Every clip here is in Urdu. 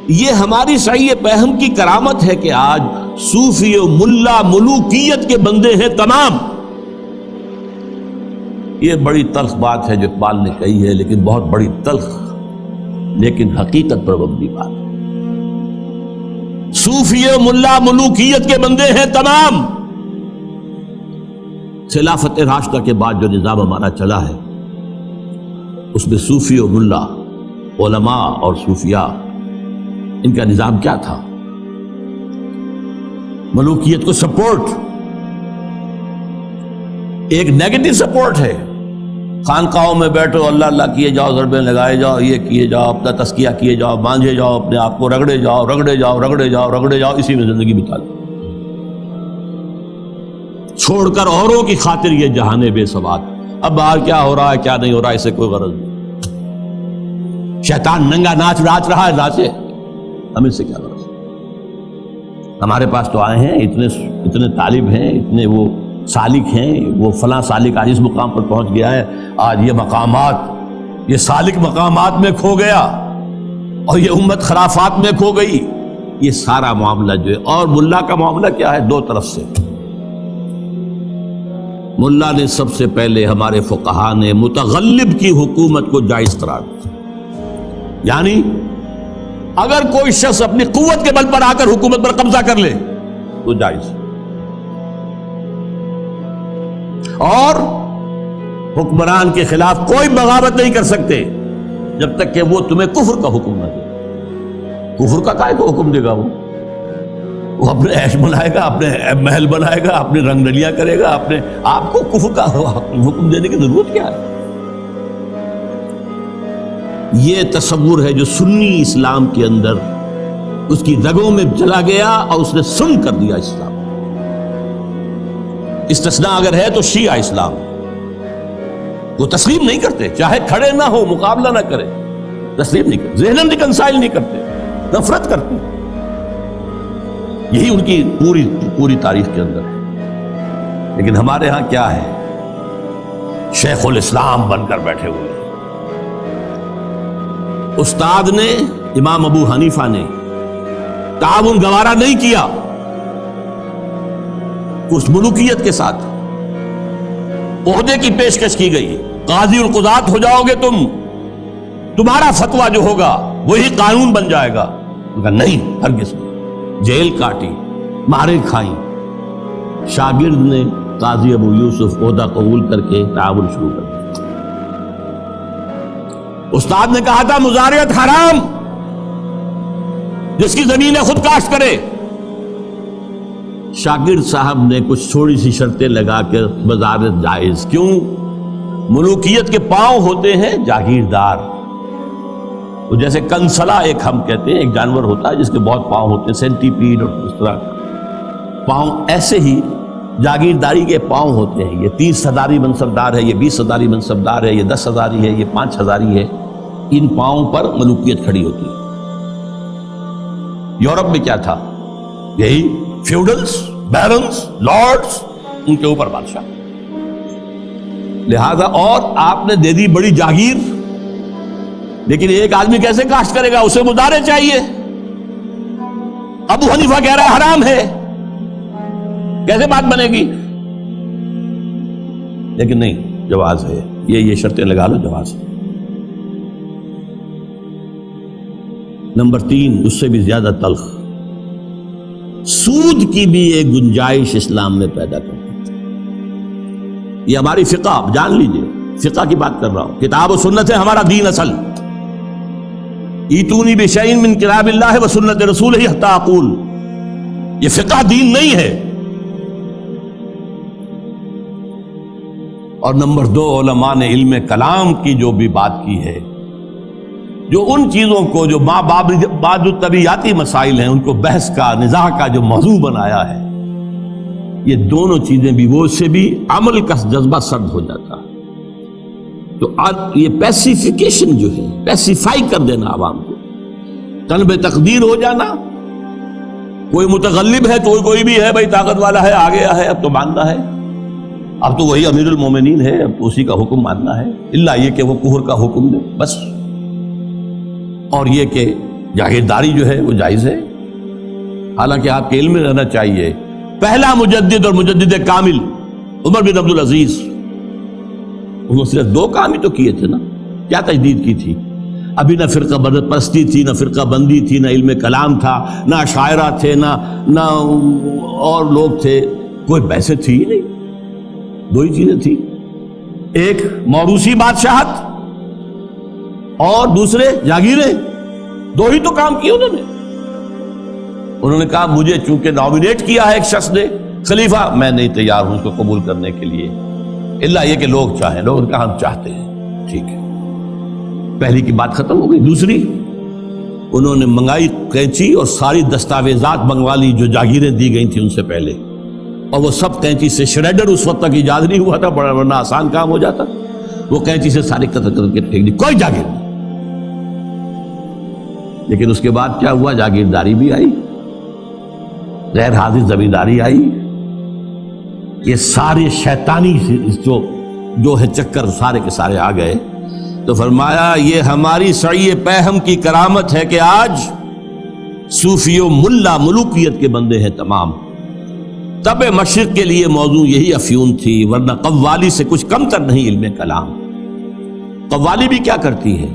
یہ ہماری صحیح فہم کی کرامت ہے کہ آج صوفی و ملا ملوکیت کے بندے ہیں تمام. یہ بڑی تلخ بات ہے جو اقبال نے کہی ہے، لیکن بہت بڑی تلخ لیکن حقیقت پر مبنی بات ہے. صوفی و ملا ملوکیت کے بندے ہیں تمام. خلافت راشدہ کے بعد جو نظام ہمارا چلا ہے اس میں صوفی و ملا، علماء اور صوفیاء، ان کا نظام کیا تھا؟ ملوکیت کو سپورٹ، ایک نیگیٹو سپورٹ ہے. خانقاہوں میں بیٹھو، اللہ اللہ کیے جاؤ، ضربیں لگائے جاؤ، یہ کیے جاؤ، اپنا تزکیہ کیے جاؤ، مانجھے جاؤ، اپنے آپ کو رگڑے جاؤ رگڑے جاؤ رگڑے جاؤ رگڑے جاؤ، اسی میں زندگی بتا دو، چھوڑ کر اوروں کی خاطر یہ جہان بے ثبات. اب باہر کیا ہو رہا ہے کیا نہیں ہو رہا ہے اسے کوئی غرض نہیں. شیطان ننگا ناچ رہا ہے، ناچے، ہمیں سے کیا غرض. ہمارے پاس تو آئے ہیں اتنے طالب ہیں، اتنے وہ سالک ہیں، وہ فلاں سالک آج اس مقام پر پہنچ گیا ہے، آج یہ مقامات، یہ سالک مقامات میں کھو گیا اور یہ امت خرافات میں کھو گئی. یہ سارا معاملہ جو ہے، اور ملا کا معاملہ کیا ہے؟ دو طرف سے. ملا نے سب سے پہلے، ہمارے فقہا نے متغلب کی حکومت کو جائز قرار دیا. یعنی اگر کوئی شخص اپنی قوت کے بل پر آ کر حکومت پر قبضہ کر لے تو جائز، اور حکمران کے خلاف کوئی بغاوت نہیں کر سکتے جب تک کہ وہ تمہیں کفر کا حکم نہ دے. کفر کا کائے کو حکم دے گا؟ وہ اپنے عیش بنائے گا، اپنے محل بنائے گا، اپنی رنگ رلیاں کرے گا، اپنے آپ کو کفر کا حکم دینے کی ضرورت کیا ہے؟ یہ تصور ہے جو سنی اسلام کے اندر اس کی رگوں میں چلا گیا اور اس نے سن کر دیا اسلام. استثناء اگر ہے تو شیعہ اسلام، وہ تسلیم نہیں کرتے، چاہے کھڑے نہ ہو، مقابلہ نہ کرے، تسلیم نہیں کرتے، ذہناً ریکنسائل نہیں کرتے، نفرت کرتے. یہی ان کی پوری تاریخ کے اندر ہے. لیکن ہمارے ہاں کیا ہے؟ شیخ الاسلام بن کر بیٹھے ہوئے. استاد نے، امام ابو حنیفہ نے تعاون گوارا نہیں کیا اس ملوکیت کے ساتھ. عہدے کی پیشکش کی گئی، قاضی القضات ہو جاؤ گے تم، تمہارا فتویٰ جو ہوگا وہی قانون بن جائے گا. نہیں، ہرگز نہیں. جیل کاٹی، مارے کھائیں. شاگرد نے قاضی ابو یوسف عہدہ قبول کر کے تعاون شروع کر دیا. استاد نے کہا تھا مزارعت حرام، جس کی زمینیں خود کاشت کرے. شاگرد صاحب نے کچھ تھوڑی سی شرطیں لگا کے مزارعت جائز. کیوں؟ ملوکیت کے پاؤں ہوتے ہیں جاگیردار. وہ جیسے کنسلا ایک ہم کہتے ہیں، ایک جانور ہوتا ہے جس کے بہت پاؤں ہوتے ہیں، سینٹی پیڈ اور اس طرح پاؤں، ایسے ہی جاگیرداری کے پاؤں ہوتے ہیں. یہ 30 ہزاری منصبدار ہے، یہ 20 ہزاری منصبدار ہے، یہ 10 ہزاری ہے، یہ 5 ہزاری ہے. ان پاؤں پر ملوکیت کھڑی ہوتی ہے. یورپ میں کیا تھا؟ یہی فیوڈلز، بیرنز، لارڈز، ان کے اوپر بادشاہ. لہذا اور آپ نے دے دی بڑی جاگیر، لیکن ایک آدمی کیسے کاشت کرے گا؟ اسے مزارع چاہیے. ابو حنیفہ کہہ رہا ہے حرام ہے، کیسے بات بنے گی؟ لیکن نہیں، جواز ہے. یہ شرطیں لگا لو، جواز ہے. نمبر 3، اس سے بھی زیادہ تلخ، سود کی بھی ایک گنجائش اسلام میں پیدا کرتی. یہ ہماری فقہ، آپ جان لیجئے، فقہ کی بات کر رہا ہوں، کتاب و سنت ہے ہمارا دین اصل. ایتونی بشیء من کتاب اللہ و سنت رسولہ حتی اقول. یہ فقہ دین نہیں ہے. اور نمبر 2، علماء نے علم کلام کی جو بھی بات کی ہے، جو ان چیزوں کو جو بعد الطبیعیاتی مسائل ہیں ان کو بحث کا، نزاع کا جو موضوع بنایا ہے، یہ دونوں چیزیں بھی، وہ اس سے بھی عمل کا جذبہ سرد ہو جاتا ہے. تو یہ پیسیفیکیشن جو ہے، پیسیفائی کر دینا عوام کو، طلب تقدیر ہو جانا. کوئی متغلب ہے تو کوئی بھی ہے، بھائی طاقت والا ہے، آ گیا ہے، اب تو ماننا ہے، اب تو وہی امیر المومنین ہے، اب تو اسی کا حکم ماننا ہے، الا یہ کہ وہ کفر کا حکم دے بس. اور یہ کہ جاگیرداری جو ہے وہ جائز ہے، حالانکہ آپ کے علم میں رہنا چاہیے پہلا مجدد اور مجدد کامل عمر بن عبدالعزیز، انہوں نے صرف 2 کام ہی تو کیے تھے نا، کیا تجدید کی تھی؟ ابھی نہ فرقہ بدت پرستی تھی، نہ فرقہ بندی تھی، نہ علم کلام تھا، نہ شاعرہ تھے، نہ اور لوگ تھے، کوئی بحث تھی ہی نہیں، 2 ہی چیزیں تھیں، ایک موروثی بادشاہت اور دوسرے جاگیریں، 2 ہی تو کام کیے انہوں نے کہا مجھے چونکہ نامینیٹ کیا ہے ایک شخص نے خلیفہ، میں نہیں تیار ہوں اس کو قبول کرنے کے لیے، الا یہ کہ لوگ چاہیں، لوگ کہا ہم چاہتے ہیں، ٹھیک ہے، پہلی کی بات ختم ہو گئی۔ دوسری، انہوں نے منگائی قینچی اور ساری دستاویزات منگوا لی جو جاگیریں دی گئی تھیں ان سے پہلے، اور وہ سب قینچی سے، شریڈر اس وقت تک ایجاد نہیں ہوا تھا، بڑا ورنہ آسان کام ہو جاتا، وہ قینچی سے ساری قطر کر کے پھینک دی، کوئی جاگیر نہیں۔ لیکن اس کے بعد کیا ہوا؟ جاگیرداری بھی آئی، غیر حاضر زمینداری آئی، یہ سارے شیطانی جو ہے چکر سارے کے سارے آ گئے۔ تو فرمایا یہ ہماری سعی پہم کی کرامت ہے کہ آج صوفی و ملا ملوکیت کے بندے ہیں تمام۔ طب مشرق کے لیے موضوع یہی افیون تھی، ورنہ قوالی سے کچھ کم تر نہیں علم کلام۔ قوالی بھی کیا کرتی ہے؟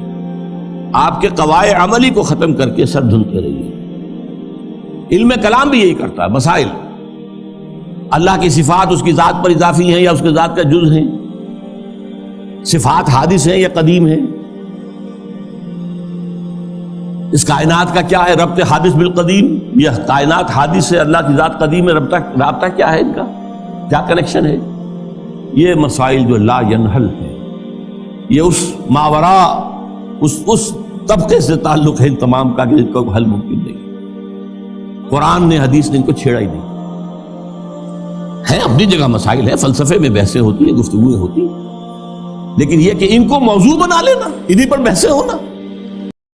آپ کے قواعد عملی کو ختم کر کے سر دھنتے رہیے۔ علم کلام بھی یہی کرتا ہے، مسائل، اللہ کی صفات اس کی ذات پر اضافی ہیں یا اس کی ذات کا جز ہیں، صفات حادث ہیں یا قدیم ہیں، اس کائنات کا کیا ہے ربط حادث بالقدیم، یہ کائنات حادث ہے، اللہ کی ذات قدیم ہے، رابطہ کیا ہے ان کا، کیا کنیکشن ہے؟ یہ مسائل جو لا ینحل ہے، یہ اس ماورا اس طبقے سے تعلق ہے ان تمام کا کہ ان کو حل ممکن نہیں۔ قرآن نے حدیث نے ان کو چھیڑا ہی نہیں ہے، اپنی جگہ مسائل ہے، فلسفے میں بحثیں ہوتی ہیں، گفتگویں ہوتی ہیں، لیکن یہ کہ ان کو موضوع بنا لینا، انہی پر بحثیں ہونا،